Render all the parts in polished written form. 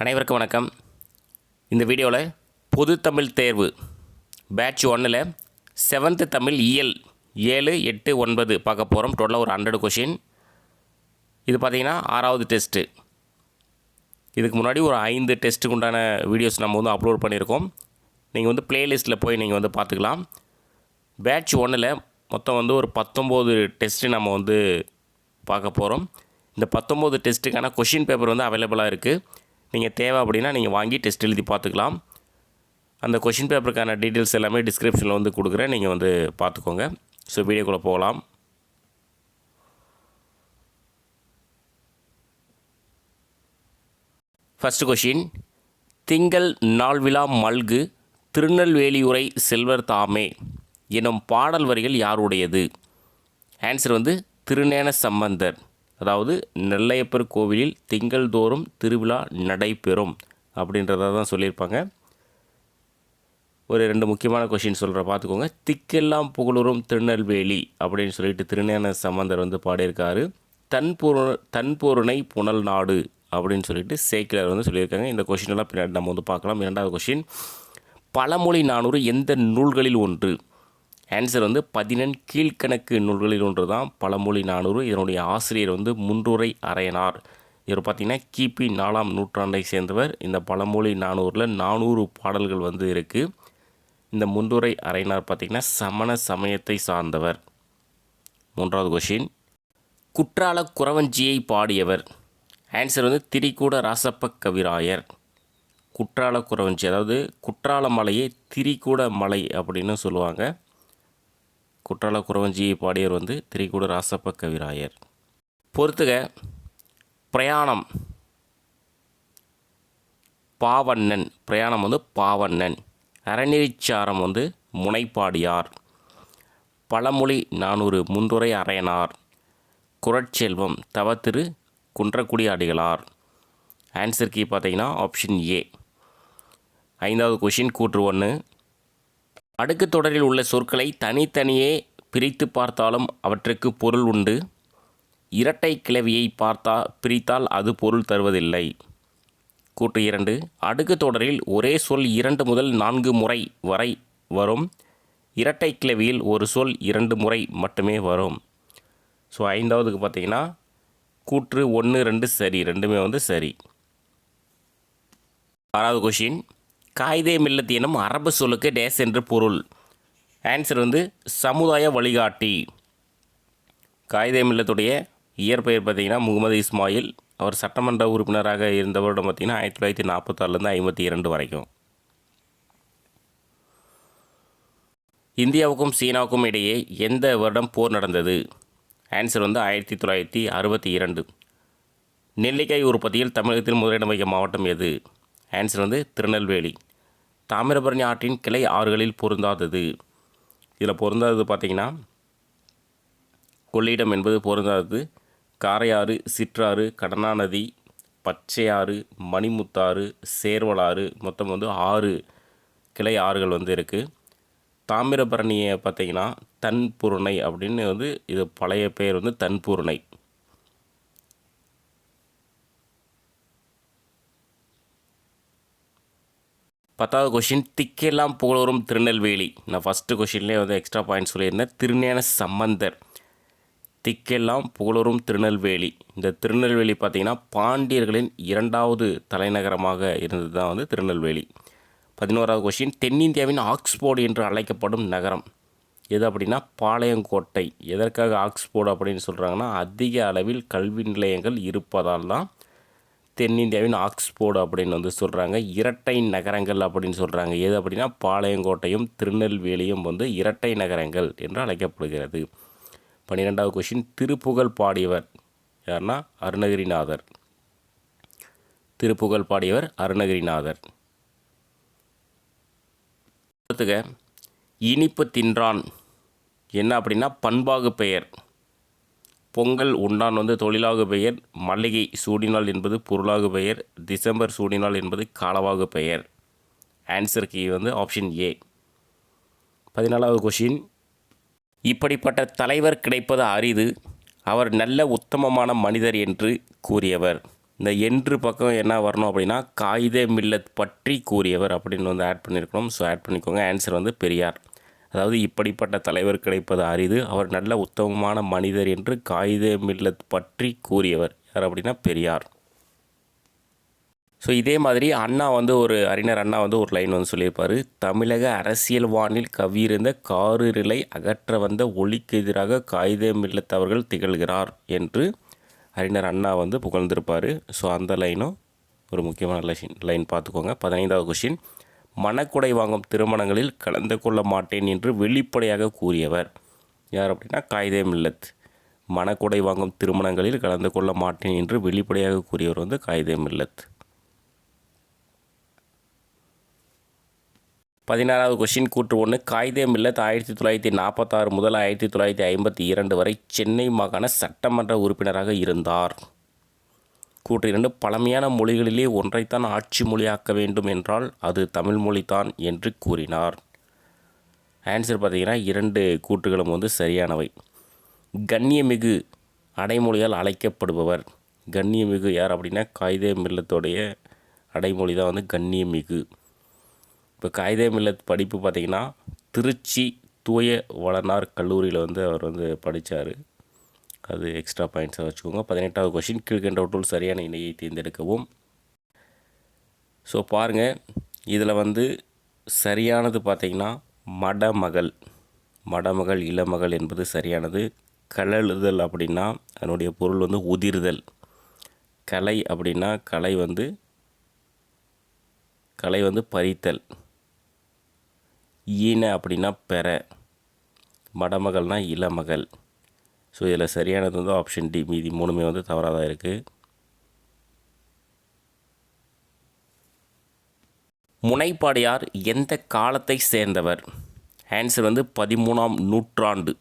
அனைவருக்கும் வணக்கம். இந்த வீடியோவில் பொது தமிழ் தேர்வு பேட்ச் 1ல் 7th தமிழ் இயல் 7, 8, 9 பார்க்க போகிறோம். டோட்டலாக ஒரு 100 கொஷின். இது பார்த்திங்கன்னா 6வது டெஸ்ட்டு. இதுக்கு முன்னாடி ஒரு 5 டெஸ்ட்டுக்கு உண்டான வீடியோஸ் நம்ம அப்லோட் பண்ணியிருக்கோம். நீங்கள் ப்ளேலிஸ்ட்டில் போய் நீங்கள் பார்த்துக்கலாம். பேட்ச் 1ல் மொத்தம் ஒரு 19 டெஸ்ட்டு நம்ம பார்க்க போகிறோம். இந்த 19 டெஸ்ட்டுக்கான கொஷின் பேப்பர் அவைலபிளாக இருக்குது. நீங்கள் தேவை அப்படின்னா நீங்கள் வாங்கி டெஸ்ட் எழுதி பார்த்துக்கலாம். அந்த கொஷின் பேப்பருக்கான டீட்டெயில்ஸ் எல்லாமே டிஸ்கிரிப்ஷனில் கொடுக்குறேன். நீங்கள் பார்த்துக்கோங்க. ஸோ வீடியோக்குள்ளே போகலாம். ஃபஸ்ட்டு கொஷின், திங்கள் நாள்விழா மல்கு திருநெல்வேலியுரை செல்வர் தாமே எனும் பாடல் வரிகள் யாருடையது? ஆன்சர் திருஞான சம்பந்தர். அதாவது நெல்லையப்பர் கோவிலில் திங்கள் தோறும் திருவிழா நடைபெறும் அப்படின்றத தான் சொல்லியிருப்பாங்க. ஒரு 2 முக்கியமான கொஷின் சொல்கிறேன், பார்த்துக்கோங்க. திக்கெல்லாம் புகழுறும் திருநெல்வேலி அப்படின்னு சொல்லிட்டு திருஞான சம்பந்தர் பாடியிருக்காரு. தன்பொருணை புனல் நாடு அப்படின்னு சொல்லிட்டு சேக்கிழார் சொல்லியிருக்காங்க. இந்த கொஷினெல்லாம் பின்னாடி நம்ம பார்க்கலாம். 2வது கொஷின், பழமொழி 400 எந்த நூல்களில் ஒன்று? ஆன்சர் 14 கீழ்கணக்கு நூல்களில் ஒன்று தான் பழமொழி 400. இதனுடைய ஆசிரியர் முன்றுரை அரையனார். இவர் பார்த்திங்கன்னா கிபி 4ஆம் நூற்றாண்டை சேர்ந்தவர். இந்த பழமொழி 400ல் 400 பாடல்கள் இருக்குது. இந்த முன்றுரை அரையனார் பார்த்திங்கன்னா சமண சமயத்தை சார்ந்தவர். 3வது கொஷின், குற்றால குறவஞ்சியை பாடியவர்? ஆன்சர் திரிகூட ராசப்ப கவிராயர். குற்றால குறவஞ்சி, அதாவது குற்றால மலையை திரிகூட மலை அப்படின்னு சொல்லுவாங்க. குற்றால குறவஞ்சியை பாடியவர் திரிகூட ராசப்ப கவிராயர். பொறுத்துக, பிரயாணம் பாவண்ணன். பிரயாணம் பாவண்ணன். அறநெறிச்சாரம் முனைப்பாடியார். பழமொழி 400 முன்றுரை அரையனார். குறட்செல்வம் தவத்திரு குன்றக்குடி அடிகளார். ஆன்சர் கீ பார்த்தீங்கன்னா ஆப்ஷன் ஏ. 5வது கொஷின், கூற்று 1. அடுக்கு தொடரில் உள்ள சொற்களை தனித்தனியே பிரித்து பார்த்தாலும் அவற்றுக்கு பொருள் உண்டு. இரட்டை கிளவியை பிரித்தால் அது பொருள் தருவதில்லை. கூற்று 2. அடுக்கு தொடரில் ஒரே சொல் 2 முதல் 4 முறை வரை வரும். இரட்டை கிளவியில் ஒரு சொல் 2 முறை மட்டுமே வரும். ஸோ 5வதுக்கு பார்த்தீங்கன்னா கூற்று 1, 2 சரி, ரெண்டுமே சரி. 6வது கொஷின், காயிதே மில்லத் எனும் அரபு சொல்லுக்கு டேஸ் என்று பொருள்? ஆன்சர் சமுதாய வழிகாட்டி. காயிதே மில்லத்துடைய இயற்பெயர் பார்த்திங்கன்னா முகமது இஸ்மாயில். அவர் சட்டமன்ற உறுப்பினராக இருந்த வருடம் பார்த்திங்கன்னா 1946லேருந்து 52 வரைக்கும். இந்தியாவுக்கும் சீனாவுக்கும் இடையே எந்த வருடம் போர் நடந்தது? ஆன்சர் 1962. நெல்லிக்காய் உற்பத்தியில் தமிழகத்தில் முதலிடம் வகிக்கும் மாவட்டம் எது? ஆன்சர் திருநெல்வேலி. தாமிரபரணி ஆற்றின் கிளை ஆறுகளில் பொருந்தாதது? இதில் பொருந்தாதது பார்த்திங்கன்னா கொள்ளிடம் என்பது பொருந்தாதது. காரையாறு, சிற்றாறு, கடனாநதி, பச்சையாறு, மணிமுத்தாறு, சேர்வலாறு, மொத்தம் 6 கிளை ஆறுகள் இருக்குது. தாமிரபரணியை பார்த்திங்கன்னா தன்பொருணை அப்படின்னு இது பழைய பெயர் தன்பொருணை. 10வது கொஷின், திக்கெல்லாம் புகழுறும் திருநெல்வேலி. நான் ஃபஸ்ட்டு கொஷின்லேயே எக்ஸ்ட்ரா பாயிண்ட் சொல்லியிருந்தேன். திருஞான சம்பந்தர். திக்கெல்லாம் புகழுறும் திருநெல்வேலி. இந்த திருநெல்வேலி பார்த்திங்கன்னா பாண்டியர்களின் 2வது தலைநகரமாக இருந்தது தான் திருநெல்வேலி. 11வது கொஷின், தென்னிந்தியாவின் ஆக்ஸ்போர்டு என்று அழைக்கப்படும் நகரம் எது அப்படின்னா பாளையங்கோட்டை. எதற்காக ஆக்ஸ்போர்டு அப்படின்னு சொல்கிறாங்கன்னா அதிக அளவில் கல்வி நிலையங்கள் இருப்பதால் தான் தென்னிந்தியாவின் ஆக்ஸ்போர்டு அப்படின்னு சொல்கிறாங்க. இரட்டை நகரங்கள் அப்படின்னு சொல்கிறாங்க. எது அப்படின்னா பாளையங்கோட்டையும் திருநெல்வேலியும் இரட்டை நகரங்கள் என்று அழைக்கப்படுகிறது. 12வது கொஷின், திருப்புகழ் பாடியவர் யாருன்னா அருணகிரிநாதர். திருப்புகழ் பாடியவர் அருணகிரிநாதர். அடுத்துக, இனிப்பு தின்றான் என்ன அப்படின்னா பண்பாகு பெயர். பொங்கல் உண்டான் தொழிலாகு பெயர். மல்லிகை சூடினாள் என்பது பொருளாகு பெயர். டிசம்பர் சூடினாள் என்பது காலவாகு பெயர். Answer key option A. 14வது கொஷின், இப்படிப்பட்ட தலைவர் கிடைப்பது அரிது. அவர் நல்ல உத்தமமான மனிதர் என்று கூறியவர்? இந்த என்று பக்கம் என்ன வரணும் அப்படின்னா காயிதே மில்லத் பற்றி கூறியவர் அப்படின்னு வந்து ஆட் பண்ணியிருக்கணும். ஸோ ஆட் பண்ணிக்கோங்க. ஆன்சர் வந்து பெரியார். அதாவது இப்படிப்பட்ட தலைவர் கிடைப்பது அரிது, அவர் நல்ல உத்தமமான மனிதர் என்று காயிதே மில்லத் பற்றி கூறியவர் யார் அப்படின்னா பெரியார். ஸோ இதே மாதிரி அண்ணா வந்து அறிஞர் அண்ணா வந்து ஒரு லைன் வந்து சொல்லியிருப்பார். தமிழக அரசியல் வானில் கவியிருந்த காரிருளை அகற்ற வந்த ஒளிக்கு எதிராக காயிதே மில்லத் அவர்கள் திகழ்கிறார் என்று அறிஞர் அண்ணா வந்து புகழ்ந்திருப்பார். ஸோ அந்த லைனும் ஒரு முக்கியமான லைன் பார்த்துக்கோங்க. 15வது கொஷின், மணக்குடை வாங்கும் திருமணங்களில் கலந்து கொள்ள மாட்டேன் என்று வெளிப்படையாக கூறியவர் யார் அப்படின்னா காயிதே மில்லத். மணக்குடை வாங்கும் திருமணங்களில் கலந்து கொள்ள மாட்டேன் என்று வெளிப்படையாக கூறியவர் வந்து காயிதே மில்லத். 16வது கொஷின் கூற்று 1, காயிதே மில்லத் 1946 முதல் 1952 வரை சென்னை மாகாண சட்டமன்ற உறுப்பினராக இருந்தார். கூற்று 2, பழமையான மொழிகளிலே ஒன்றைத்தான் ஆட்சி மொழியாக்க வேண்டும் என்றால் அது தமிழ் மொழிதான் என்று கூறினார். ஆன்சர் பார்த்தீங்கன்னா 2 கூற்றுகளும் வந்து சரியானவை. கண்ணியமிகு அடைமொழியால் அழைக்கப்படுபவர். கண்ணியமிகு யார் அப்படின்னா காயிதே மில்லத்தோடைய அடைமொழி தான் வந்து கண்ணியமிகு. இப்போ காயிதே மில்லத் படிப்பு பார்த்திங்கன்னா திருச்சி தூய வளனார் கல்லூரியில் வந்து அவர் வந்து படித்தார். அது எக்ஸ்ட்ரா பாயிண்ட்ஸாக வச்சுக்கோங்க. 18வது கொஷின், கீழ்கண்டவற்றுள் சரியான இணையை தேர்ந்தெடுக்கவும். ஸோ பாருங்கள், இதில் வந்து சரியானது பார்த்திங்கன்னா மடமகள். மடமகள் இளமகள் என்பது சரியானது. கழலுதல் அப்படின்னா அதனுடைய பொருள் வந்து உதிர்தல். கலை அப்படின்னா கலை வந்து பறித்தல். ஈன அப்படின்னா பெற. மடமகள்னா இளமகள். ஸோ இதில் சரியானது வந்து ஆப்ஷன் டி. மீதி 3மே வந்து தவறாக தான் இருக்குது. முனைப்பாடியார் எந்த காலத்தை சேர்ந்தவர்? ஆன்சர் வந்து 13ஆம் நூற்றாண்டு.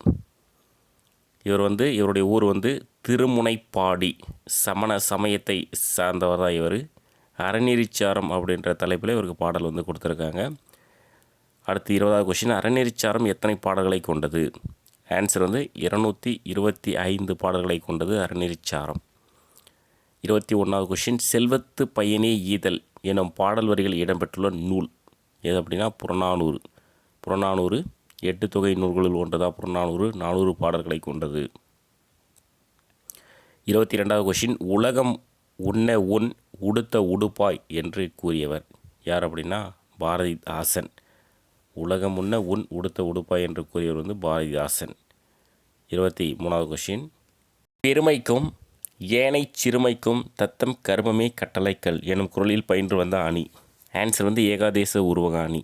இவருடைய ஊர் வந்து திருமுனைப்பாடி. சமண சமயத்தை சார்ந்தவர் தான் இவர். அறநெறிச்சாரம் அப்படின்ற தலைப்பில் இவருக்கு பாடல் வந்து கொடுத்துருக்காங்க. அடுத்து 20வது கொஷின், அறநெறிச்சாரம் எத்தனை பாடல்களை கொண்டது? ஆன்சர் வந்து 225 பாடல்களை கொண்டது அறநெறிச்சாரம். 21வது கொஷின், செல்வத்து பயனே ஈதல் எனும் பாடல் வரிகள் இடம்பெற்றுள்ள நூல் எது அப்படின்னா புறநானூறு. புறநானூறு 8 தொகை நூல்களில் ஒன்றுதான் புறநானூறு. 400 பாடல்களை கொண்டது. 22வது கொஷின், உலகம் உண்ண உன் உடுத்த உடுப்பாய் என்று கூறியவர் யார் அப்படின்னா பாரதிதாசன். உலகம் உண்ண உன் உடுத்த உடுப்பாய் என்று கூறியவர் வந்து பாரதிதாசன். 23வது கொஷின், பெருமைக்கும் ஏனை சிறுமைக்கும் தத்தம் கர்மமே கட்டளைக்கல் எனும் குரலில் பயின்று வந்த அணி. ஆன்சர் வந்து ஏகாதேச உருவக அணி.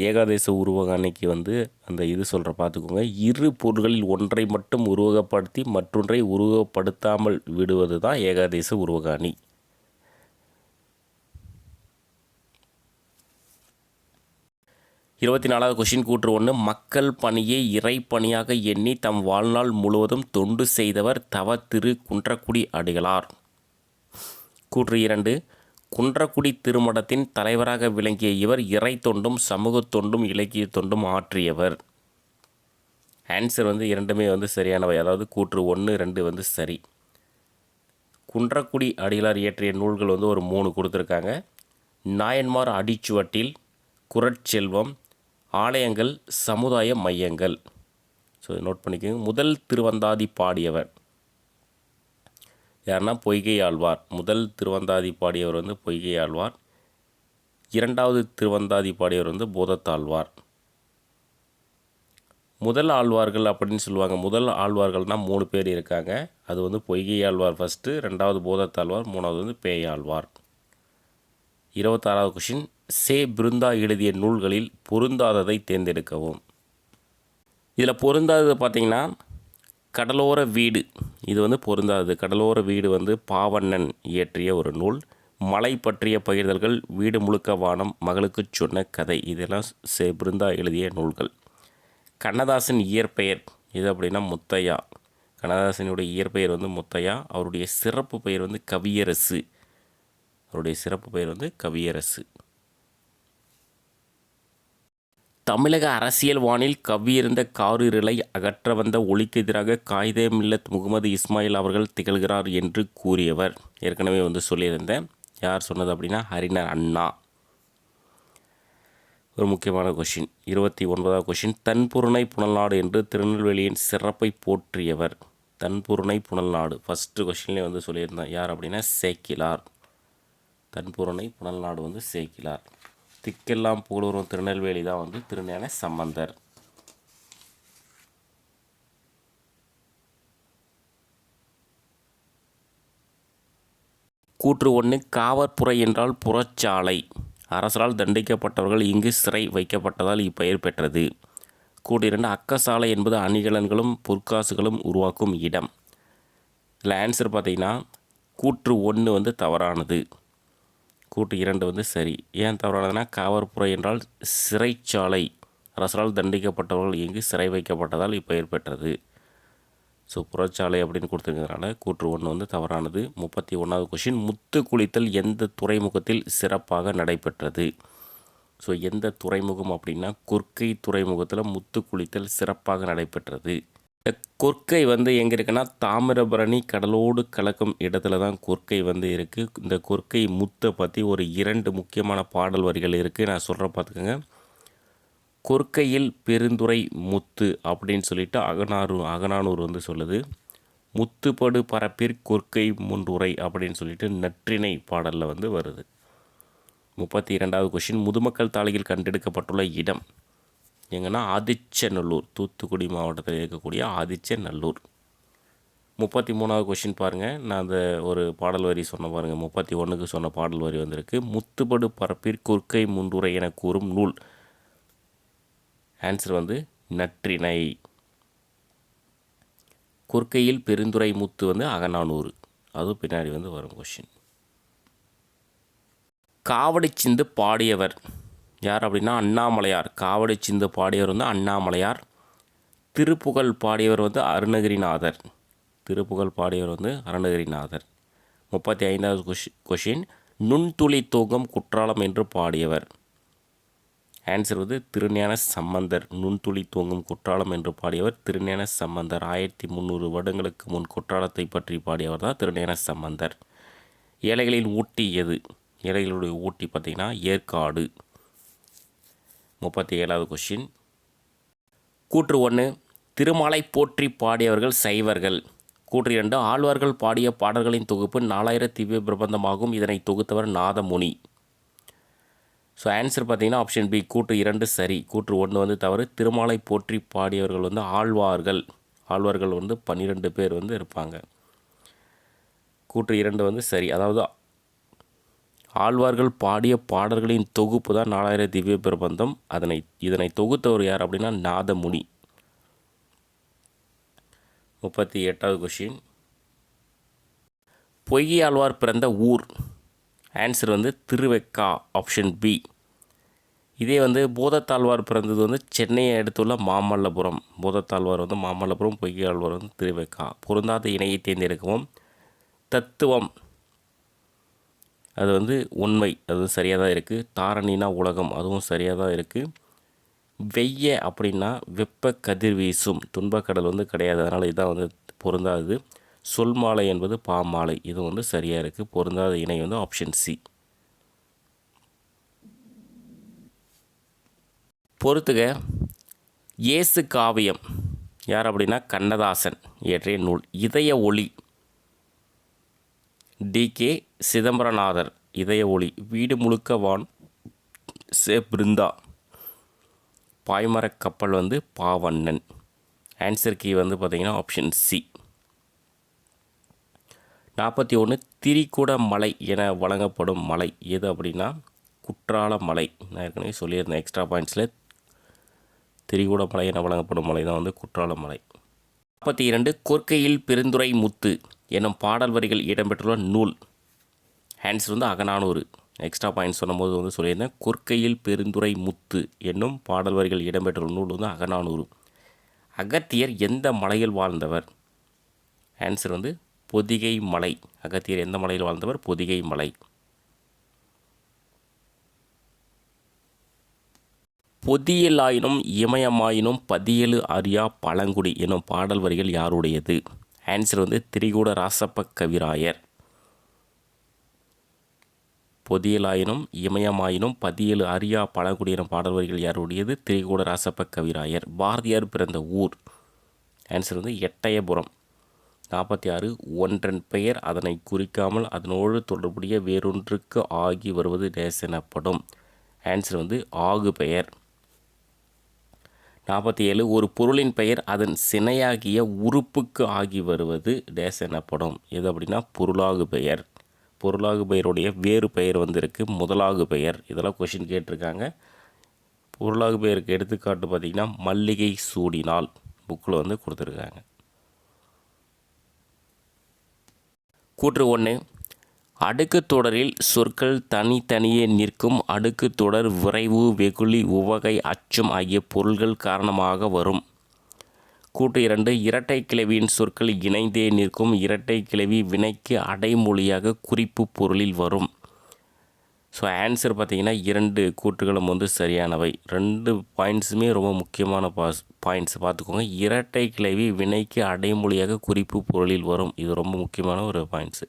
ஏகாதேச உருவக அணிக்கு வந்து அந்த இது சொல்கிற பார்த்துக்கோங்க. இரு பொருள்களில் ஒன்றை மட்டும் உருவகப்படுத்தி மற்றொன்றை உருவகப்படுத்தாமல் விடுவது தான் ஏகாதேச உருவக அணி. 24வது கொஷின் கூற்று 1, மக்கள் பணியை இறை பணியாக எண்ணி தம் வாழ்நாள் முழுவதும் தொண்டு செய்தவர் தவ திரு குன்றக்குடி அடிகளார். கூற்று 2, குன்றக்குடி திருமடத்தின் தலைவராக விளங்கிய இவர் இறை தொண்டும் சமூக தொண்டும் இலக்கிய தொண்டும் ஆற்றியவர். ஆன்சர் வந்து 2மே வந்து சரியானவை. அதாவது கூற்று 1, 2 வந்து சரி. குன்றக்குடி அடிகளார் இயற்றிய நூல்கள் வந்து ஒரு 3 கொடுத்துருக்காங்க. நாயன்மார் அடிச்சுவட்டில், குறட்செல்வம், ஆலயங்கள், சமுதாய மையங்கள். ஸோ நோட் பண்ணிக்கோங்க. முதல் திருவந்தாதி பாடியவர் யாருன்னா பொய்கை ஆழ்வார். முதல் திருவந்தாதி பாடியவர் வந்து பொய்கை ஆழ்வார். 2வது திருவந்தாதி பாடியவர் வந்து போதத்தாழ்வார். முதல் ஆழ்வார்கள் அப்படின்னு சொல்லுவாங்க. முதல் ஆழ்வார்கள்னால் 3 பேர் இருக்காங்க. அது வந்து பொய்கை ஆழ்வார் ஃபஸ்ட்டு, 2வது போதத்தாழ்வார், 3வது வந்து பேயாழ்வார். 26வது கொஷின், சே பிருந்தா எழுதிய நூல்களில் பொருந்தாததை தேர்ந்தெடுக்கவும். இதில் பொருந்தாதது பார்த்திங்கன்னா கடலோர வீடு. இது வந்து பொருந்தாதது. கடலோர வீடு வந்து பாவண்ணன் இயற்றிய ஒரு நூல். மலை பற்றிய பகிர்தல்கள், வீடு முழுக்க வானம், மகளுக்கு சொன்ன கதை, இதெல்லாம் சே பிருந்தா எழுதிய நூல்கள். கண்ணதாசன் இயற்பெயர் இது அப்படின்னா முத்தையா. கண்ணதாசனுடைய இயற்பெயர் வந்து முத்தையா. அவருடைய சிறப்பு பெயர் வந்து கவியரசு. தமிழக அரசியல் வானில் கவ்வியிருந்த காரிருளை அகற்ற வந்த ஒளிக்கு எதிராக காயிதே மில்லத் முகமது இஸ்மாயில் அவர்கள் திகழ்கிறார் என்று கூறியவர். ஏற்கனவே சொல்லியிருந்தேன். யார் சொன்னது அப்படின்னா அறிஞர் அண்ணா. ஒரு முக்கியமான கொஷின், 29வது கொஷின், தன்புருணை புனல்நாடு என்று திருநெல்வேலியின் சிறப்பை போற்றியவர். தன்புருணை புனல்நாடு ஃபஸ்ட்டு கொஷின்லேயே சொல்லியிருந்தேன். யார் அப்படின்னா சேக்கிலார். தன்புருணை புனல்நாடு சேக்கிலார். திக்கெல்லாம் புகழூரும் திருநெல்வேலி தான் திருஞான சம்பந்தர். கூற்று 1, காவற்புரை என்றால் புறச்சாலை. அரசரால் தண்டிக்கப்பட்டவர்கள் இங்கு சிறை வைக்கப்பட்டதால் இப்பெயர் பெற்றது. கூற்று 2, அக்கசாலை என்பது அணிகலன்களும் பொற்காசுகளும் உருவாக்கும் இடம். இதில் ஆன்சர் பார்த்தீங்கன்னா கூற்று 1 தவறானது. கூற்று 2 சரி. ஏன் தவறானதுன்னா காவற்புரை என்றால் சிறைச்சாலை. அரசரால் தண்டிக்கப்பட்டவர்கள் இங்கு சிறை வைக்கப்பட்டதால் இப்பெயர் பெற்றது. ஸோ புறச்சாலை அப்படின்னு கொடுத்துருக்கிறதுனால கூற்று 1 தவறானது. 31வது கொஷின், முத்து குளித்தல் எந்த துறைமுகத்தில் சிறப்பாக நடைபெற்றது? ஸோ எந்த துறைமுகம் அப்படின்னா கொர்க்கை துறைமுகத்தில் முத்து குளித்தல் சிறப்பாக நடைபெற்றது. கொர்க்கை எங்கே இருக்குன்னா தாமிரபரணி கடலோடு கலக்கும் இடத்துல தான் கொர்க்கை இருக்குது. இந்த கொர்க்கை முத்தை பற்றி ஒரு 2 முக்கியமான பாடல் வரிகள் இருக்குது. நான் சொல்கிற பார்த்துக்கோங்க. கொர்க்கையில் பெருந்துறை முத்து அப்படின்னு சொல்லிட்டு அகநானூறு சொல்லுது. முத்துப்படு பரப்பிற் கொர்க்கை முன்றுரை அப்படின்னு சொல்லிட்டு நற்றிணை பாடலில் வருது. 32வது கொஷின், முதுமக்கள் தாளியில் கண்டெடுக்கப்பட்டுள்ள இடம் எங்கன்னா ஆதிச்சநல்லூர், தூத்துக்குடி மாவட்டத்தில் இருக்கக்கூடிய ஆதிச்சநல்லூர். 33வது கொஷின் பாருங்கள். நான் அந்த ஒரு பாடல் வரி சொன்ன பாருங்கள். 31க்கு சொன்ன பாடல் வரி வந்திருக்கு. முத்துப்படு பரப்பிற் கொர்க்கை முன்றுரை என கூறும் நூல். ஆன்சர் நற்றிணை. கொர்க்கையில் பெருந்துறை முத்து அகநானூறு. அதுவும் பின்னாடி வரும் கொஷின். காவடி சிந்து பாடியவர் யார் அப்படின்னா அண்ணாமலையார். காவடி சிந்து பாடியவர் அண்ணாமலையார். திருப்புகழ் பாடியவர் அருணகிரிநாதர். திருப்புகழ் பாடியவர் அருணகிரிநாதர். 35வது கொஷின், நுண்துளி தூங்கம் குற்றாலம் என்று பாடியவர். ஆன்சர் திருஞான சம்பந்தர். நுண்துளி தூங்கும் குற்றாலம் என்று பாடியவர் திருஞான சம்பந்தர். 1300 வருடங்களுக்கு முன் குற்றாலத்தை பற்றி பாடியவர் தான் திருஞான சம்பந்தர். ஏழைகளின் ஊட்டி எது? ஏழைகளுடைய ஊட்டி பார்த்திங்கன்னா ஏற்காடு. 37வது கொஷின், கூற்று 1, திருமாலை போற்றி பாடியவர்கள் சைவர்கள். கூற்று 2, ஆழ்வார்கள் பாடிய பாடல்களின் தொகுப்பு 4000 திவ்ய பிரபந்தமாகும். இதனை தொகுத்தவர் நாதமுனி. ஸோ ஆன்சர் பார்த்தீங்கன்னா ஆப்ஷன் பி, கூற்று 2 சரி. கூற்று 1 தவறு. திருமாலை போற்றி பாடியவர்கள் ஆழ்வார்கள். ஆழ்வார்கள் 12 பேர் இருப்பாங்க. கூற்று 2 சரி. அதாவது ஆழ்வார்கள் பாடிய பாடல்களின் தொகுப்பு தான் 4000 திவ்ய பிரபந்தம். இதனை தொகுத்தவர் யார் அப்படின்னா நாதமுனி. 38வது கொஷின், பொய்கை ஆழ்வார் பிறந்த ஊர். ஆன்சர் திருவெக்கா. Option B. இதே போதத்தாழ்வார் பிறந்தது சென்னையை அடுத்துள்ள மாமல்லபுரம். போதத்தாழ்வார் மாமல்லபுரம், பொய்கை ஆழ்வார் திருவெக்கா. பொருந்தாத இணையை தேர்ந்தெடுக்கவும். தத்துவம் அது உண்மை, அது சரியாக தான் இருக்குது. தாரணினா உலகம், அதுவும் சரியாக தான் இருக்குது. வெய்ய அப்படின்னா வெப்ப கதிர்வீசும். துன்பக்கடல் கிடையாது, அதனால் இதான் பொருந்தாது. சொல்மாலை என்பது பாமாலை, இது சரியாக இருக்குது. பொருந்தாத இணை ஆப்ஷன் சி. பொறுத்துக, இயேசு காவியம் யார் அப்படின்னா கண்ணதாசன் இயற்றிய நூல். இதய ஒளி டி.கே. சிதம்பரநாதர். இதய ஒளி. வீடு முழுக்க வான் சே பிருந்தா. பாய்மரக் கப்பல் பாவண்ணன். ஆன்சர் கீ பார்த்திங்கன்னா ஆப்ஷன் சி. 41, திரிகுட மலை என வழங்கப்படும் மலை எது அப்படின்னா குற்றால மலை. நான் ஏற்கனவே சொல்லியிருந்தேன் எக்ஸ்ட்ரா பாயிண்ட்ஸில். திரிகுட மலை என வழங்கப்படும் மலை தான் குற்றால மலை. 42, கொர்க்கையில் பெருந்துறை முத்து என்னும் பாடல் வரிகள் இடம்பெற்றுள்ள நூல். ஆன்சர் அகநானூறு. எக்ஸ்ட்ரா பாயிண்ட்ஸ் சொன்னபோது சொல்லியிருந்தேன். கொர்க்கையில் பெருந்துறை முத்து என்னும் பாடல் வரிகள் இடம்பெற்றுள்ள நூல் அகநானூறு. அகத்தியர் எந்த மலையில் வாழ்ந்தவர்? ஆன்சர் பொதிகை மலை. அகத்தியர் எந்த மலையில் வாழ்ந்தவர்? பொதிகை மலை. பொதியலாயினும் இமயமாயினும் பதியலு அறியா பழங்குடி எனும் பாடல் வரிகள் யாருடையது? ஆன்சர் வந்து திரிகூட ராசப்ப கவிராயர். பொதியலாயினும் இமயமாயினும் பதியலு அறியா பழங்குடி எனும் பாடல் வரிகள் யாருடையது? திரிகூட ராசப்ப கவிராயர். பாரதியார் பிறந்த ஊர்? ஆன்சர் வந்து எட்டயபுரம். 46 ஒன்றன் பெயர் அதனை குறிக்காமல் அதனோடு தொடர்புடைய வேறொன்றுக்கு ஆகி வருவது டேஸ் எனப்படும். ஆன்சர் வந்து ஆகு பெயர். 47 ஒரு பொருளின் பெயர் அதன் சினையாகிய உறுப்புக்கு ஆகி வருவது டேஸ் எனப்படும். எது அப்படின்னா பொருளாகு பெயர். பொருளாகு பெயருடைய வேறு பெயர் வந்து இருக்குது முதலாகு பெயர். இதெல்லாம் கொஷின் கேட்டிருக்காங்க. பொருளாகு பெயருக்கு எடுத்துக்காட்டு பார்த்திங்கன்னா மல்லிகை சூடினால் புக்கில் வந்து கொடுத்துருக்காங்க. கூற்று 1 அடுக்கு தொடரில் சொற்கள் தனித்தனியே நிற்கும் அடுக்கு தொடர் விரைவு வெகுளி உவகை அச்சம் ஆகிய பொருள்கள் காரணமாக வரும். கூற்று 2 இரட்டை கிளவியின் சொற்கள் இணைந்தே நிற்கும் இரட்டை கிளவி வினைக்கு அடைமொழியாக குறிப்பு பொருளில் வரும். ஸோ ஆன்சர் பார்த்திங்கன்னா 2 கூற்றுகளும் வந்து சரியானவை. 2 பாயிண்ட்ஸுமே ரொம்ப முக்கியமான பாயிண்ட்ஸ் பார்த்துக்கோங்க. இரட்டை கிளவி வினைக்கு அடைமொழியாக குறிப்பு பொருளில் வரும். இது ரொம்ப முக்கியமான ஒரு பாயிண்ட்ஸு.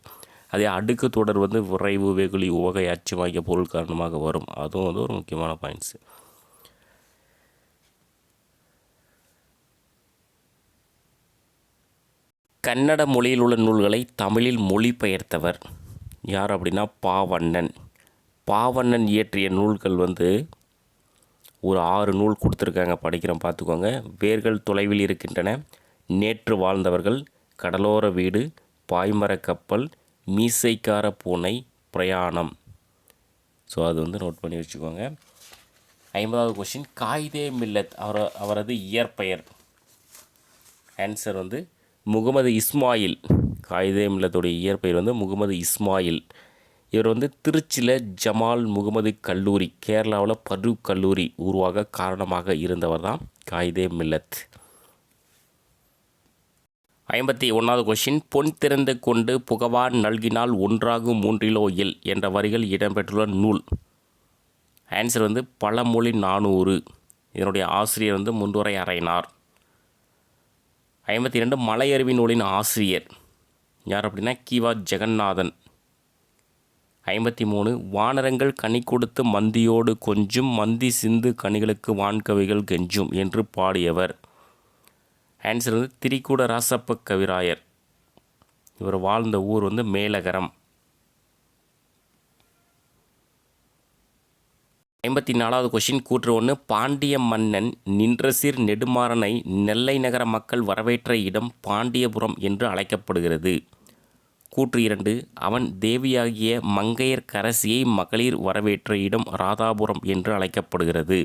அதே அடுக்கு தொடர் வந்து விரைவு வெகுளி உவகை அச்சம் ஆகிய பொருள் காரணமாக வரும். அதுவும் வந்து ஒரு முக்கியமான பாயிண்ட்ஸு. கன்னட மொழியில் உள்ள நூல்களை தமிழில் மொழிபெயர்த்தவர் யார் அப்படின்னா பாவண்ணன். பாவண்ணன் இயற்றிய நூல்கள் வந்து ஒரு 6 நூல் கொடுத்துருக்காங்க, படிக்கிறோம் பார்த்துக்கோங்க. வேர்கள் தொலைவில் இருக்கின்றன, நேற்று வாழ்ந்தவர்கள், கடலோர வீடு, பாய்மர கப்பல், மீசைக்கார பூனை, பிரயாணம். ஸோ அது வந்து நோட் பண்ணி வச்சுக்கோங்க. 50வது கொஷின் காயிதே மில்லத் அவரது இயற்பெயர்? ஆன்சர் வந்து முகமது இஸ்மாயில். காயிதே மில்லத்துடைய இயற்பெயர் வந்து முகமது இஸ்மாயில். இவர் வந்து திருச்சியில் ஜமால் முகமது கல்லூரி, கேரளாவில் பரூக் கல்லூரி உருவாக காரணமாக இருந்தவர் தான் காயிதே மில்லத். 51வது கொஷின் பொன் திறந்து கொண்டு புகவான் நல்கினால் ஒன்றாகும் மூன்றிலோ இல் என்ற வரிகள் இடம்பெற்றுள்ள நூல்? ஆன்சர் வந்து பழமொழி 400. இதனுடைய ஆசிரியர் வந்து முன்னுரை அறையினார். 52 மலையருவி நூலின் ஆசிரியர் யார் அப்படின்னா கீவா ஜெகநாதன். 53 வானரங்கள் கனி கொடுத்து மந்தியோடு கொஞ்சும் மந்தி சிந்து கனிகளுக்கு வான்கவிகள் கெஞ்சும் என்று பாடியவர்? ஆன்சர் வந்து திரிகூட ராசப்ப கவிராயர். இவர் வாழ்ந்த ஊர் வந்து மேலகரம். 54வது கொஷின் கூற்று 1 பாண்டிய மன்னன் நின்றசீர் நெடுமாறனை நெல்லை நகர மக்கள் வரவேற்ற இடம் பாண்டியபுரம் என்று அழைக்கப்படுகிறது. கூற்று 2 அவன் தேவியாகிய மங்கையர்க்கரசியை மகளிர் வரவேற்ற இடம் ராதாபுரம் என்று அழைக்கப்படுகிறது.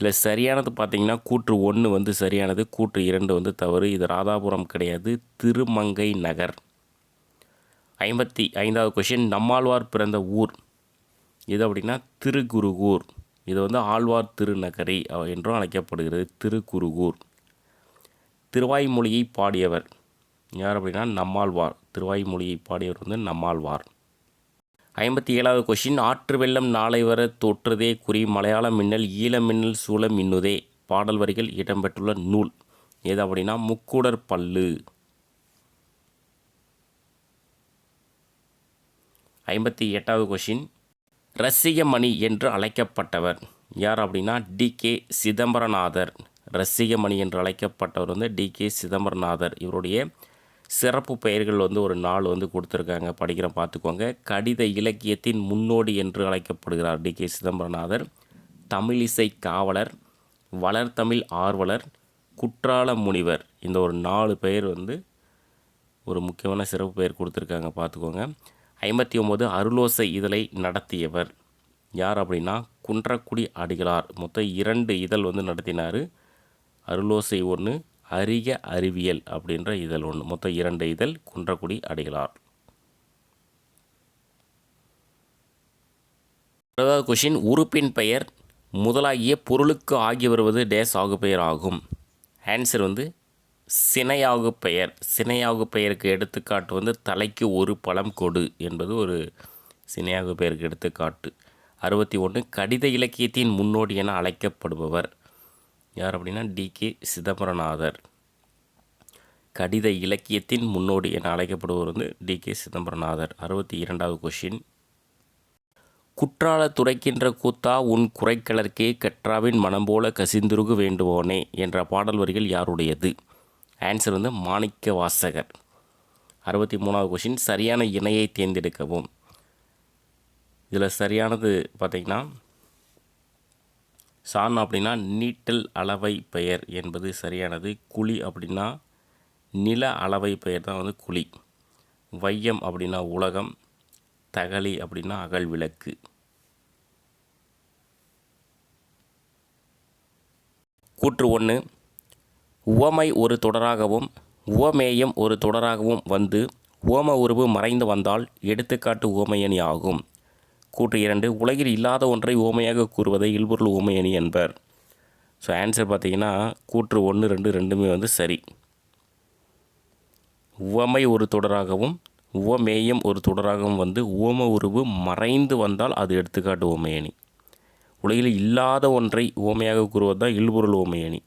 இதில் சரியானது பார்த்திங்கன்னா கூற்று 1 வந்து சரியானது, கூற்று 2 வந்து தவறு. இது ராதாபுரம் கிடையாது, திருமங்கை நகர். 55வது கொஷின் நம்மாழ்வார் பிறந்த ஊர் இது அப்படின்னா திருக்குருகூர். இது வந்து ஆழ்வார் திருநகரி என்றும் அழைக்கப்படுகிறது, திருக்குருகூர். திருவாய்மொழியை பாடியவர் யார் அப்படின்னா நம்மாழ்வார். திருவாய்மொழியை பாடியவர் வந்து நம்மாழ்வார். 57வது கொஷின் ஆற்று வெள்ளம் நாளை வர தோற்றுதே குறி மலையாள மின்னல் ஈழ மின்னல் சூழ மின்னுதே பாடல் வரிகள் இடம்பெற்றுள்ள நூல் எது அப்படின்னா முக்கூடர் பல்லு. 58வது கொஷின் ரசிகமணி என்று அழைக்கப்பட்டவர் யார் அப்படின்னா டி.கே. சிதம்பரநாதர். ரசிகமணி என்று அழைக்கப்பட்டவர் வந்து டி.கே. சிதம்பரநாதர். இவருடைய சிறப்பு பெயர்கள் வந்து ஒரு 4 வந்து கொடுத்துருக்காங்க, படிக்கிறோம் பார்த்துக்கோங்க. கடித இலக்கியத்தின் முன்னோடி என்று அழைக்கப்படுகிறார் டி.கே. சிதம்பரநாதர். தமிழிசை காவலர், வளர்தமிழ் ஆர்வலர், குற்றால முனிவர். இந்த ஒரு 4 பெயர் வந்து ஒரு முக்கியமான சிறப்பு பெயர் கொடுத்துருக்காங்க, பார்த்துக்கோங்க. 59 அருளோசை இதழை நடத்தியவர் யார் அப்படின்னா குன்றக்குடி அடிகளார். மொத்தம் 2 இதழ் வந்து நடத்தினார். அருளோசை 1, அறிக அறிவியல் அப்படின்ற இதழ் 1. மொத்தம் 2 இதழ், குன்றக்குடி அடிகளார். 20வது கொஷின் உறுப்பின் பெயர் முதலாகிய பொருளுக்கு ஆகி வருவது டேஸ் ஆகு பெயர் ஆகும். ஆன்சர் வந்து சினையாகு பெயர். சினையாகு பெயருக்கு எடுத்துக்காட்டு வந்து தலைக்கு ஒரு பழம் கொடு என்பது ஒரு சினையாகு பெயருக்கு எடுத்துக்காட்டு. 61 கடித இலக்கியத்தின் முன்னோடி என அழைக்கப்படுபவர் யார் அப்படின்னா டி.கே. சிதம்பரநாதர். கடித இலக்கியத்தின் முன்னோடி என அழைக்கப்படுபவர் வந்து டி.கே. சிதம்பரநாதர். 62வது கொஷின். குற்றால துடைக்கின்ற கூத்தா உன் குறைக்கலர்க்கே கற்றாவின் மனம் போல கசிந்துருகு வேண்டுவோனே என்ற பாடல் வரிகள் யாருடையது? ஆன்சர் வந்து மாணிக்க வாசகர். 63வது கொஷின். சரியான இணையை தேர்ந்தெடுக்கவும். இதில் சரியானது பார்த்திங்கன்னா சான் அப்படின்னா நீட்டல் அளவை பெயர் என்பது சரியானது. குழி அப்படின்னா நில அளவை பெயர் தான் வந்து குழி. வையம் அப்படின்னா உலகம். தகலி அப்படின்னா அகல் விளக்கு. கூற்று 1. உவமை ஒரு தொடராகவும் உவமேயம் ஒரு தொடராகவும் வந்து உவம உருவு மறைந்து வந்தால் எடுத்துக்காட்டு உவமையணி ஆகும். கூற்று 2. உலகில் இல்லாத ஒன்றை உவமையாக கூறுவதை இல்பொருள் உவமையணி என்பர். ஸோ ஆன்சர் பார்த்திங்கன்னா கூற்று 1, 2 ரெண்டுமே வந்து சரி. உவமை ஒரு தொடராகவும் உவமேயம் ஒரு தொடராகவும் வந்து உவம உருவு மறைந்து வந்தால் அது எடுத்துக்காட்டு உவமையணி. உலகில் இல்லாத ஒன்றை உவமையாக கூறுவது தான் இல்பொருள் உவமையணி.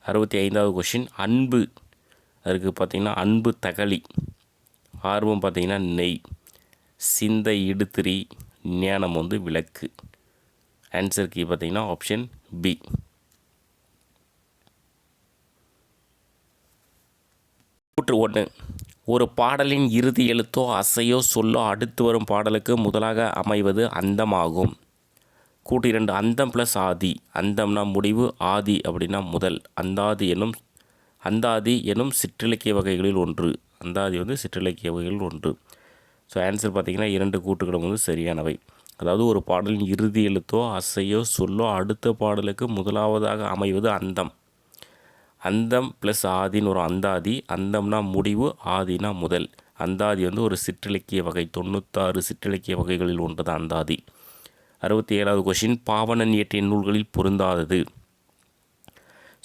65வது கொஷின். அன்பு அதுக்கு பார்த்திங்கன்னா அன்பு தகலி. ஆர்வம் பார்த்திங்கன்னா நெய். சிந்தை இடுத்திரி. ஞானம் வந்து விளக்கு. ஆன்சருக்கு பார்த்திங்கன்னா ஆப்ஷன் பி. கூற்று 1. ஒரு பாடலின் இறுதி எழுத்தோ அசையோ சொல்லோ அடுத்து வரும் பாடலுக்கு முதலாக அமைவது அந்தமாகும். கூற்று 2. அந்தம் ப்ளஸ் ஆதி. அந்தம்னா முடிவு, ஆதி அப்படின்னா முதல். அந்தாதி எனும் சிற்றிலக்கிய வகைகளில் ஒன்று. அந்தாதி வந்து சிற்றிலக்கிய வகைகளில் ஒன்று. ஸோ ஆன்சர் பார்த்திங்கன்னா 2 கூற்றுகளும் வந்து சரியானவை. அதாவது ஒரு பாடலின் இறுதி எழுத்தோ அசையோ சொல்லோ அடுத்த பாடலுக்கு முதலாவதாக அமைவது அந்தம். அந்தம் ப்ளஸ் ஆதின்னு ஒரு அந்தாதி. அந்தம்னா முடிவு, ஆதினா முதல். அந்தாதி வந்து ஒரு சிற்றிலக்கிய வகை. 96 சிற்றிலக்கிய வகைகளில் ஒன்று தான் அந்தாதி. 67வது கொஷின். பாவணன் இயற்றிய நூல்களில் பொருந்தாதது.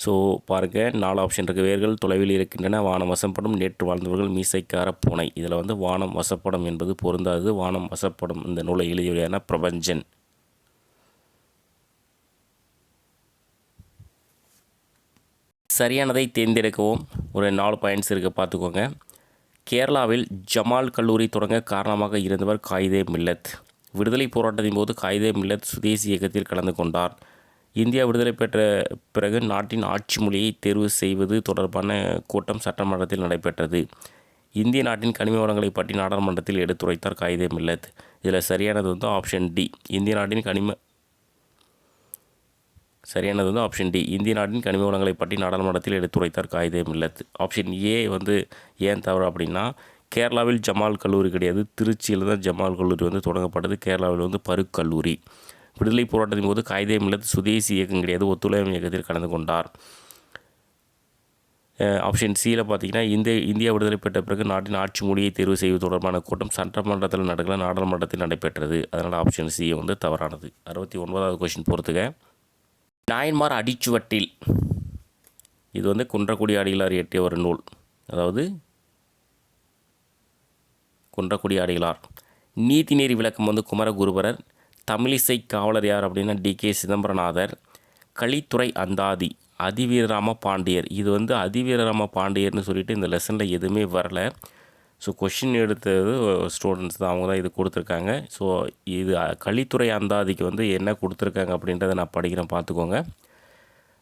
ஸோ பாருங்கள் 4 ஆப்ஷன் இருக்குது. வேர்கள் தொலைவில் இருக்கின்றன, வானம் வசப்படும், நேற்று வாழ்ந்தவர்கள், மீசைக்கார பூனை. இதில் வந்து வானம் வசப்படும் என்பது பொருந்தாதது. வானம் வசப்படும் இந்த நூலை எழுதியவரான பிரபஞ்சன். சரியானதை தேர்ந்தெடுக்கவும். ஒரு 4 பாயிண்ட்ஸ் இருக்குது, பார்த்துக்கோங்க. கேரளாவில் ஜமால் கல்லூரி தொடங்க காரணமாக இருந்தவர் காயிதே மில்லத். விடுதலை போராட்டத்தின் போது காயிதே மில்லத் சுதேசி இயக்கத்தில் கலந்து கொண்டார். இந்தியா விடுதலை பெற்ற பிறகு நாட்டின் ஆட்சி மொழியை தேர்வு செய்வது தொடர்பான கூட்டம் சட்டமன்றத்தில் நடைபெற்றது. இந்திய நாட்டின் கனிம வளங்களை பற்றி நாடாளுமன்றத்தில் எடுத்துரைத்தார் காயிதே மில்லத். இதில் சரியானது வந்து ஆப்ஷன் டி. இந்திய நாட்டின் சரியானது வந்து ஆப்ஷன் டி. இந்திய நாட்டின் கனிம வளங்களை பற்றி நாடாளுமன்றத்தில் எடுத்துரைத்தார் காயிதே மில்லத். ஆப்ஷன் ஏ வந்து ஏன் தவறு அப்படின்னா கேரளாவில் ஜமால் கல்லூரி கிடையாது. திருச்சியில் தான் ஜமால் கல்லூரி வந்து தொடங்கப்பட்டது. கேரளாவில் வந்து பருக் கல்லூரி. விடுதலை போராட்டத்தின் போது காயிதே மில்லத் சுதேசி இயக்கம் கிடையாது, ஒத்துழையாமை இயக்கத்தில் கலந்து கொண்டார். ஆப்ஷன் சியில் பார்த்தீங்கன்னா இந்தியா விடுதலை பெற்ற பிறகு நாட்டின் ஆட்சி மொழியை தேர்வு செய்வது தொடர்பான கூட்டம் சட்டமன்றத்தில் நடக்கல, நாடாளுமன்றத்தில் நடைபெற்றது. அதனால் ஆப்ஷன் சி வந்து தவறானது. 69வது கொஷின் பொறுத்துக. நாயன்மார் அடிச்சுவட்டில் இது வந்து குன்றக்குடி அடிகளார் இயற்றிய ஒரு நூல். அதாவது குன்றக்குடி அடிகளார். நீதிநெறி விளக்கம் வந்து குமரகுருபரர். தமிழிசை காவலர் யார் அப்படின்னா டி.கே. சிதம்பரநாதர். கலித்துறை அந்தாதி அதிவீரராம பாண்டியர். இது வந்து அதிவீரராம பாண்டியர்னு சொல்லிட்டு இந்த லெசனில் எதுவுமே வரல. ஸோ கொஷின் எடுத்தது ஸ்டூடெண்ட்ஸ் தான், அவங்க தான் இது கொடுத்துருக்காங்க. ஸோ இது கலித்துறை அந்தாதிக்கு வந்து என்ன கொடுத்துருக்காங்க அப்படின்றத நான் படிக்கிறேன், பார்த்துக்கோங்க.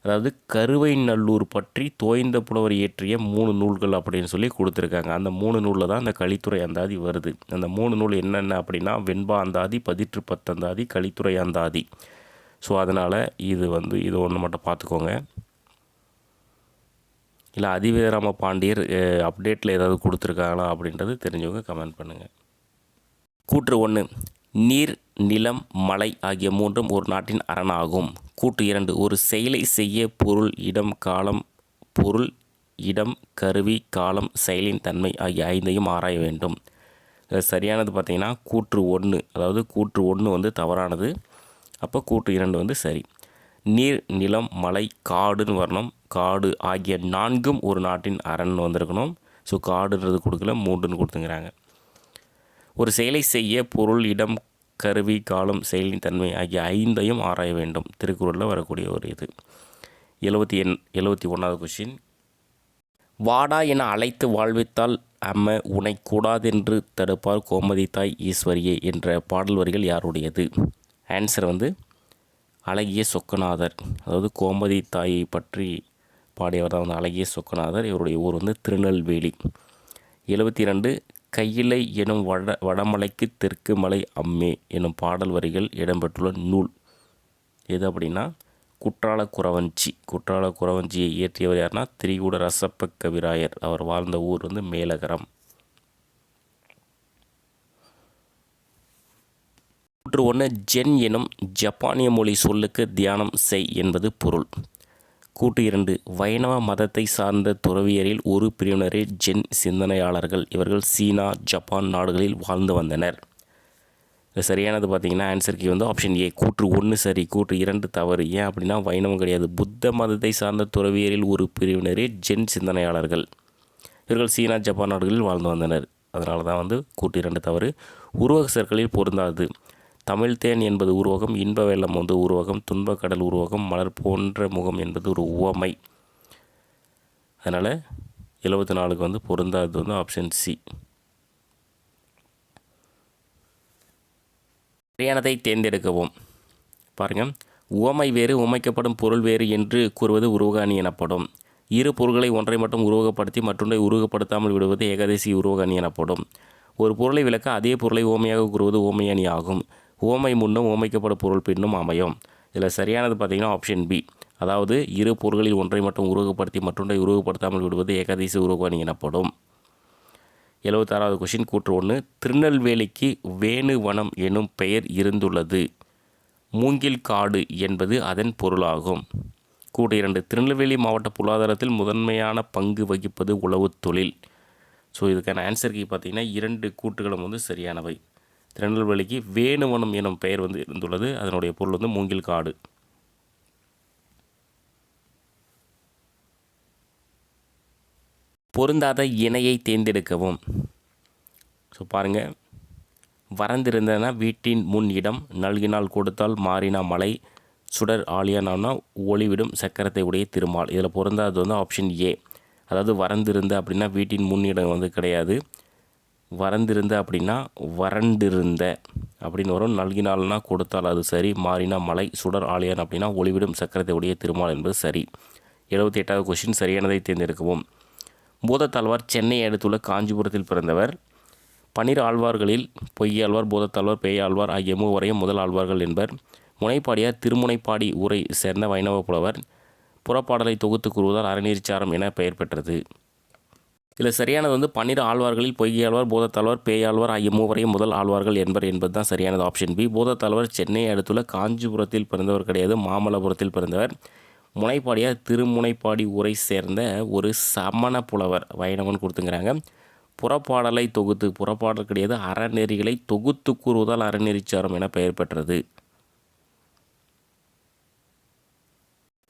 அதாவது கருவை நல்லூர் பற்றி தோய்ந்த புலவர் இயற்றிய 3 நூல்கள் அப்படின்னு சொல்லி கொடுத்துருக்காங்க. அந்த 3 நூலில் தான் அந்த கலித்துறை அந்தாதி வருது. அந்த 3 நூல் என்னென்ன அப்படின்னா வெண்பா அந்தாதி, பதிற்று பத்தந்தாதி, கலித்துறை அந்தாதி. ஸோ அதனால் இது ஒன்று மட்டும் பார்த்துக்கோங்க. இல்லை அதிவீரராம பாண்டியர் அப்டேட்டில் ஏதாவது கொடுத்துருக்காங்களா அப்படின்றது தெரிஞ்சவங்க கமெண்ட் பண்ணுங்கள். கூற்று 1. நீர், நிலம், மலை ஆகிய 3ம் ஒரு நாட்டின் அரணாகும். கூற்று 2. ஒரு செயலை செய்ய பொருள், இடம், காலம். பொருள், இடம், கருவி, காலம், செயலின் தன்மை ஆகிய 5ஐயும் ஆராய வேண்டும். சரியானது பார்த்திங்கன்னா கூற்று 1. அதாவது கூற்று 1 வந்து தவறானது. அப்போ கூற்று 2 வந்து சரி. நீர், நிலம், மலை, காடுன்னு வரணும். காடு ஆகிய 4ம் ஒரு நாட்டின் அரண் வந்திருக்கணும். ஸோ காடுன்றது கொடுக்கல, 3ன்னு கொடுத்துங்கிறாங்க. ஒரு செயலை செய்ய பொருள், இடம், கருவி, காலம், செயலின் தன்மை ஆகிய 5ஐயும் ஆராய வேண்டும். திருக்குறளில் வரக்கூடிய ஒரு இது. 71வது கொஷின். வாடா என அழைத்து வாழ்வித்தால் அம்ம உனை கூடாதென்று தடுப்பார் கோமதி தாய் ஈஸ்வரியே என்ற பாடல் வரிகள் யாருடையது? ஆன்சர் அழகிய சொக்கநாதர். அதாவது கோமதி தாயை பற்றி பாடியவர் தான் அழகிய சொக்கநாதர். இவருடைய ஊர் திருநெல்வேலி. 72 கையிலை எனும் வடமலைக்கு தெற்கு மலை அம்மே எனும் பாடல் வரிகள் இடம்பெற்றுள்ள நூல் எது அப்படின்னா குற்றால குறவஞ்சி. குற்றால குறவஞ்சியை இயற்றியவர் யாருன்னா திரிகூட ரசப்ப கவிராயர். அவர் வாழ்ந்த ஊர் மேலகரம். 1 ஜென் எனும் ஜப்பானிய மொழி சொல்லுக்கு தியானம் செய் என்பது பொருள். 2 வைணவ மதத்தை சார்ந்த துறவியரில் ஒரு பிரிவினரே ஜென் சிந்தனையாளர்கள். இவர்கள் சீனா, ஜப்பான் நாடுகளில் வாழ்ந்து வந்தனர். இது சரியானது பார்த்தீங்கன்னா ஆன்சருக்கு ஆப்ஷன் ஏ. கூற்று 1 சரி, கூற்று 2 தவறு. ஏன் அப்படின்னா வைணவம் கிடையாது. புத்த மதத்தை சார்ந்த துறவியரில் ஒரு பிரிவினரே ஜென் சிந்தனையாளர்கள். இவர்கள் சீனா, ஜப்பான் நாடுகளில் வாழ்ந்து வந்தனர். அதனால தான் கூற்று 2 தவறு. உருவக சொற்களில் பொருந்தாது. தமிழ்தேன் என்பது உருவகம், இன்ப வெள்ளம் உருவகம், துன்பக்கடல் உருவகம், மலர் போன்ற முகம் என்பது ஒரு உவமை. அதனால் 74க்கு பொருந்தாது ஆப்ஷன் சி. சரியானதை தேர்ந்தெடுக்கவும். பாருங்கள், உவமை வேறு உமைக்கப்படும் பொருள் வேறு என்று கூறுவது உருவக அணி எனப்படும். இரு பொருள்களை ஒன்றை மட்டும் உருவகப்படுத்தி மற்றொன்றை உருவகப்படுத்தாமல் விடுவது ஏகாதசி உருவக அணி எனப்படும். ஒரு பொருளை விளக்க அதே பொருளை ஓமையாக கூறுவது ஓமை அணி ஆகும். ஓமை முன்னும் ஓமைக்கப்படும் பொருள் பின்னும் அமையும். இதில் சரியானது பார்த்தீங்கன்னா ஆப்ஷன் பி. அதாவது இரு பொருள்களில் ஒன்றை மட்டும் உருவகப்படுத்தி மற்றொன்றை உருவகப்படுத்தாமல் விடுவது ஏகாதசி உருவக அணி எனப்படும். 76வது கொஷின். கூற்று 1 திருநெல்வேலிக்கு வேணுவனம் எனும் பெயர் இருந்துள்ளது. மூங்கில் காடு என்பது அதன் பொருளாகும். கூற்று 2 திருநெல்வேலி மாவட்ட பொருளாதாரத்தில் முதன்மையான பங்கு வகிப்பது உழவு தொழில். ஸோ இதுக்கான ஆன்சருக்கு பார்த்திங்கன்னா 2 கூற்றுகளும் சரியானவை. திருநெல்வேலிக்கு வேணுவனம் எனும் பெயர் இருந்துள்ளது. அதனுடைய பொருள் மூங்கில் காடு. பொருந்தாத இணையை தேர்ந்தெடுக்கவும். ஸோ பாருங்கள், வறந்திருந்தனா வீட்டின் முன் இடம், நல்கினால் கொடுத்தால் மாறினா மலை, சுடர் ஆலியானா ஒளிவிடும் சக்கரத்தை உடைய திருமால். இதில் பொருந்தாது ஆப்ஷன் ஏ. அதாவது வறந்திருந்த அப்படின்னா வீட்டின் முன் இடம் கிடையாது. வறந்திருந்த அப்படின்னா வறண்டிருந்த அப்படின்னு வரும். நல்கினால்னா கொடுத்தால் அது சரி, மாறினா மலை, சுடர் ஆலியான் அப்படின்னா ஒளிவிடும் சக்கரத்தை உடைய திருமால் என்பது சரி. 78வது கொஷின். சரியானதை தேர்ந்தெடுக்கவும். பூதத்தாழ்வார் சென்னையை அடுத்துள்ள காஞ்சிபுரத்தில் பிறந்தவர். 12 ஆழ்வார்களில் பொய்யாழ்வார், பூதத்தாழ்வார், பேயாழ்வார் ஆகிய மூவரையும் முதல் ஆழ்வார்கள் என்பர். முனைப்பாடியார் திருமுனைப்பாடி ஊரை சேர்ந்த வைணவ புலவர். புறப்பாடலை தொகுத்து கூறுவதால் அறநீர்ச்சாரம் என பெயர் பெற்றது. இதில் சரியானது 12 ஆழ்வார்களில் பொய்யாழ்வார், பூதத்தாழ்வார், பேயாழ்வார் ஆகிய மூவரையும் முதல் ஆழ்வார்கள் என்பர் என்பது தான் சரியானது ஆப்ஷன் பி. பூதத்தாழ்வார் சென்னையை அடுத்துள்ள காஞ்சிபுரத்தில் பிறந்தவர் கிடையாது, மாமல்லபுரத்தில் பிறந்தவர். முனைப்பாடியார் திருமுனைப்பாடி ஊரை சேர்ந்த ஒரு சமண புலவர், வைணவன் கொடுத்துங்கிறாங்க. புறப்பாடலை தொகுத்து, புறப்பாடல் கிடையாது, அறநெறிகளை தொகுத்து கூறுவதால் அறநெறிச்சாரம் என பெயர் பெற்றது.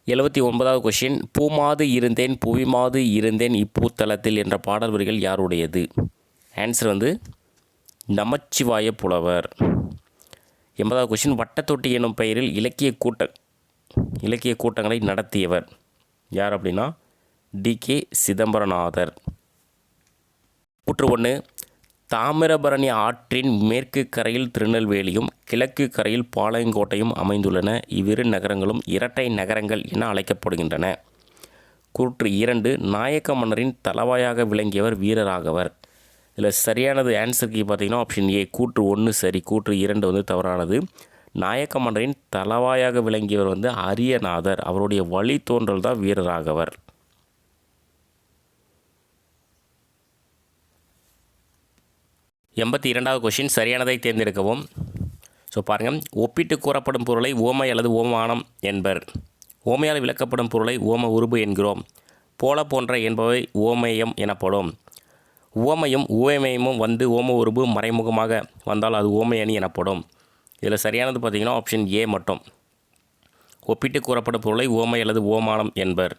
79வது கொஷின். பூமாது இருந்தேன் புவிமாது இருந்தேன் இப்பூத்தலத்தில் என்ற பாடல் வரிகள் யாருடையது? ஆன்சர் நமச்சிவாய புலவர். 80வது கொஷின். வட்டத்தொட்டி எனும் பெயரில் இலக்கிய கூட்டங்களை நடத்தியவர் யார் அப்படின்னா டி.கே. சிதம்பரநாதர். கூற்று 1 தாமிரபரணி ஆற்றின் மேற்கு கரையில் திருநெல்வேலியும் கிழக்கு கரையில் பாளையங்கோட்டையும் அமைந்துள்ளன. இவ்விரு நகரங்களும் இரட்டை நகரங்கள் என அழைக்கப்படுகின்றன. கூற்று 2 நாயக்க மன்னரின் தலவாயாக விளங்கியவர் வீரராகவர். இதில் சரியானது ஆன்சருக்கு பார்த்தீங்கன்னா ஆப்ஷன் ஏ. கூற்று 1 சரி, கூற்று 2 தவறானது. நாயக்க மன்னரின் தலவாயாக விளங்கியவர் அரியநாதர். அவருடைய வழி தோன்றல் தான் வீரராகவர். 82வது கொஷின். சரியானதை தேர்ந்தெடுக்கவும். ஸோ பாருங்கள், ஒப்பிட்டு கூறப்படும் பொருளை ஓமை அல்லது ஓமானம் என்பர். ஓமையால் விளக்கப்படும் பொருளை ஓம உருபு என்கிறோம். போல போன்ற என்பவை ஓமேயம் எனப்படும். உவமையும் உவமேயமும் ஓம உருபு மறைமுகமாக வந்தால் அது ஓமை அணி எனப்படும். இதில் சரியானது பார்த்திங்கன்னா ஆப்ஷன் ஏ மட்டும். ஒப்பிட்டு கூறப்படும் பொருளை ஓமை அல்லது ஓமானம் என்பர்.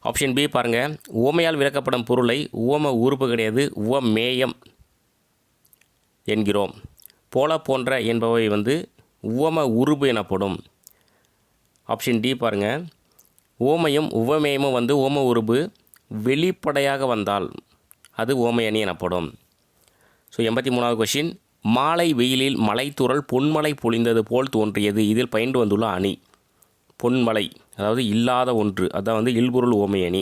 ஆப்ஷன் பி பாருங்கள், ஓமையால் விளக்கப்படும் பொருளை உவம உறுப்பு கிடையாது உவமேயம் என்கிறோம். போல போன்ற என்பவை வந்து உவம உருபு எனப்படும். ஆப்ஷன் டி பாருங்கள். ஓமையும் உவமேயமும் வந்து ஓம உருபு வெளிப்படையாக வந்தால் அது ஓமை அணி எனப்படும். ஸோ 83வது கொஷின். மாலை வெயிலில் மலைத்தூறல் பொன்மலை பொழிந்தது போல் தோன்றியது. இதில் பயின்று வந்துள்ள அணி பொன்மலை, அதாவது இல்லாத ஒன்று, அதான் வந்து இல்பொருள் ஓமை அணி.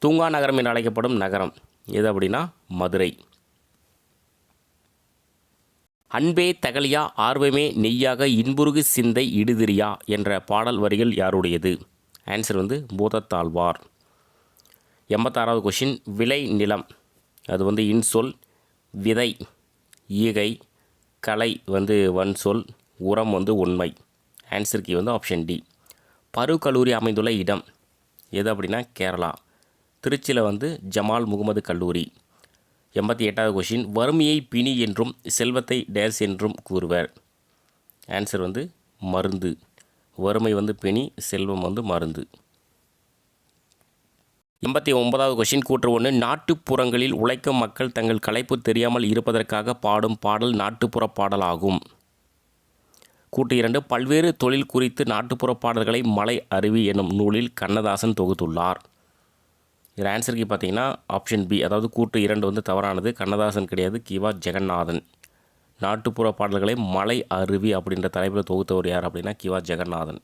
தூங்கா நகரம் என்று அழைக்கப்படும் நகரம் எது அப்படின்னா மதுரை. அன்பே தகலியா ஆர்வமே நெய்யாக இன்புருகு சிந்தை இடுதிரியா என்ற பாடல் வரிகள் யாருடையது? ஆன்சர் வந்து பூதத்தாழ்வார். 86வது கொஷின். விளை நிலம் அது வந்து இன்சொல், விதை ஈகை, கலை வந்து வன்சொல், உரம் வந்து உண்மை. ஆன்சர் கீ வந்து ஆப்ஷன் டி. பரு கல்லூரி அமைந்துள்ள இடம் எது அப்படின்னா கேரளா. திருச்சியில் வந்து ஜமால் முகமது கல்லூரி. 88வது கொஷின். வறுமையை பிணி என்றும் செல்வத்தை டேஸ் என்றும் கூறுவர். ஆன்சர் வந்து மருந்து. வறுமை வந்து பிணி, செல்வம் வந்து மருந்து. 89வது கொஷின். கூற்று 1. நாட்டுப்புறங்களில் உழைக்கும் மக்கள் தங்கள் களைப்பு தெரியாமல் இருப்பதற்காக பாடும் பாடல் நாட்டுப்புற பாடலாகும். கூற்று 2. பல்வேறு தொழில் குறித்து நாட்டுப்புற பாடல்களை மலை அருவி எனும் நூலில் கண்ணதாசன் தொகுத்துள்ளார். இது ஆன்சருக்கு பார்த்தீங்கன்னா ஆப்ஷன் பி, அதாவது கூற்று 2 வந்து தவறானது. கண்ணதாசன் கிடையாது, கிவா ஜெகநாதன். நாட்டுப்புற பாடல்களை மலை அருவி அப்படின்ற தலைப்பில் தொகுத்தவர் யார் அப்படின்னா கிவா ஜெகநாதன்.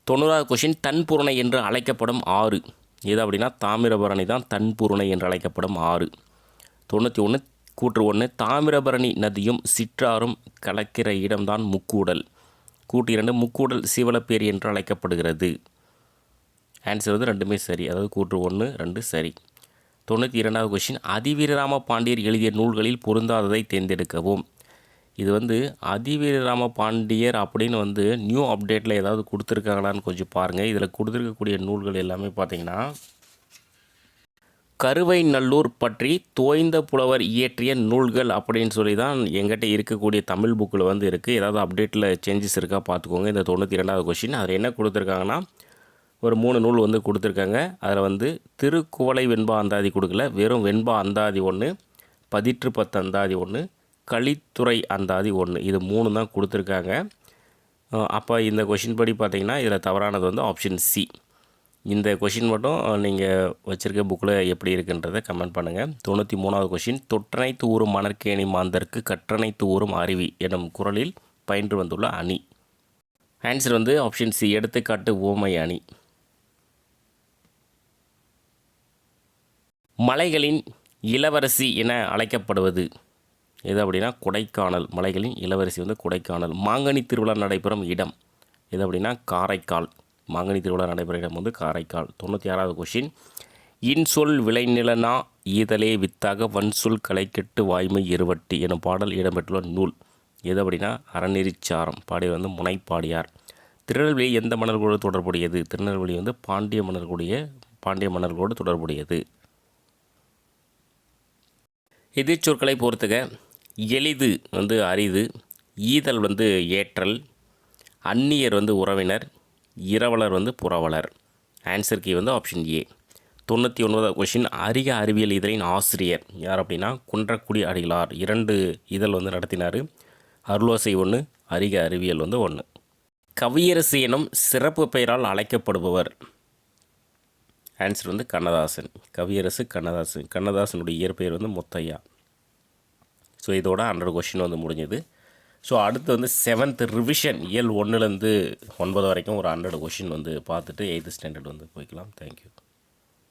90வது கொஷின். தன்புருணை என்று அழைக்கப்படும் ஆறு எது அப்படின்னா தாமிரபரணி தான் தன்புருணை என்று அழைக்கப்படும் ஆறு. 91. கூற்று 1. தாமிரபரணி நதியும் சிற்றாரும் கலக்கிற இடம்தான் முக்கூடல். கூற்று 2. முக்கூடல் சீவலப்பேரி என்று அழைக்கப்படுகிறது. ஆன்சர் வந்து ரெண்டுமே சரி, அதாவது கூற்று 1, 2 சரி. 92வது கொஷின். அதிவீரராம பாண்டியர் எழுதிய நூல்களில் பொருந்தாததை தேர்ந்தெடுக்கவும். இது வந்து அதிவீரராம பாண்டியர் அப்படின்னு வந்து நியூ அப்டேட்டில் ஏதாவது கொடுத்துருக்காங்களான்னு கொஞ்சம் பாருங்கள். இதில் கொடுத்துருக்கக்கூடிய நூல்கள் எல்லாமே பார்த்தீங்கன்னா கருவை நல்லூர் பற்றி தோய்ந்த புலவர் இயற்றிய நூல்கள் அப்படின்னு சொல்லி தான் எங்கிட்ட இருக்கக்கூடிய தமிழ் புக்கில் வந்து இருக்குது. ஏதாவது அப்டேட்டில் சேஞ்சஸ் இருக்கா பார்த்துக்கோங்க. இந்த 92வது கொஷின். அதில் என்ன கொடுத்துருக்காங்கன்னா ஒரு 3 நூல் வந்து கொடுத்துருக்காங்க. அதில் வந்து திருக்குவளை வெண்பா அந்தாதி கொடுக்கல, வெறும் வெண்பா அந்தாதி 1, பதிற்று 10 அந்தாதி 1, கலித்துறை அந்தாதி 1, இது 3 தான் கொடுத்துருக்காங்க. அப்போ இந்த கொஷின் படி பார்த்திங்கன்னா இதில் தவறானது வந்து ஆப்ஷன் சி. இந்த கொஷின் மட்டும் நீங்கள் வச்சுருக்க புக்கில் எப்படி இருக்குன்றதை கமெண்ட் பண்ணுங்கள். 93வது கொஷின். தொற்றனைத்து ஊரும் மணற்கேணி மாந்தர்க்கு கற்றனைத்து ஊரும் அருவி எனும் குறளில் பயின்று வந்துள்ள அணி. ஆன்சர் வந்து ஆப்ஷன் சி, எடுத்துக்காட்டு ஓமை அணி. மலைகளின் இளவரசி என அழைக்கப்படுவது எது அப்படின்னா கொடைக்கானல். மலைகளின் இளவரசி வந்து கொடைக்கானல். மாங்கனி திருவிழா நடைபெறும் இடம் எது அப்படின்னா காரைக்கால். மாங்கனி திருவிழா நடைபெறும் இடம் வந்து காரைக்கால். 96வது கொஷின். இன்சொல் விளைநிலனா ஈதலே வித்தாக வன்சொல் களைக்கெட்டு வாய்மை இருவட்டி எனும் பாடல் இடம்பெற்றுள்ள நூல் எது அப்படின்னா அறநெறிச்சாரம். பாடியவர் வந்து முனைப்பாடியார். திருநெல்வேலி எந்த மன்னர்களோடு தொடர்புடையது? திருநெல்வேலி வந்து பாண்டிய மன்னர்களோடு தொடர்புடையது. எதிர்ச்சொற்களை பொறுத்துக. எளிது வந்து அரிது, ஈதல் வந்து ஏற்றல், அந்நியர் வந்து உறவினர், இரவலர் வந்து புரவலர். ஆன்சர் கீ வந்து ஆப்ஷன் ஏ. 99வது கொஷின். அரிய அறிவியல் இதழின் ஆசிரியர் யார் அப்படின்னா குன்றக்குடி அடிகளார். 2 இதழ் வந்து நடத்தினார். அருளோசை 1, அரிய அறிவியல் வந்து 1. கவியரசு எனும் சிறப்பு பெயரால் அழைக்கப்படுபவர். ஆன்சர் வந்து கண்ணதாசன். கவியரசு கண்ணதாசன். கண்ணதாசனுடைய இயற்பெயர் வந்து முத்தையா. ஸோ இதோட 100 கொஷின் வந்து முடிஞ்சது. ஸோ அடுத்து வந்து 7th ரிவிஷன் இயல் 1லேருந்து 9 வரைக்கும் ஒரு 100 கொஷின் வந்து பார்த்துட்டு 8th ஸ்டாண்டர்ட் வந்து போய்க்கலாம். தேங்க்யூ.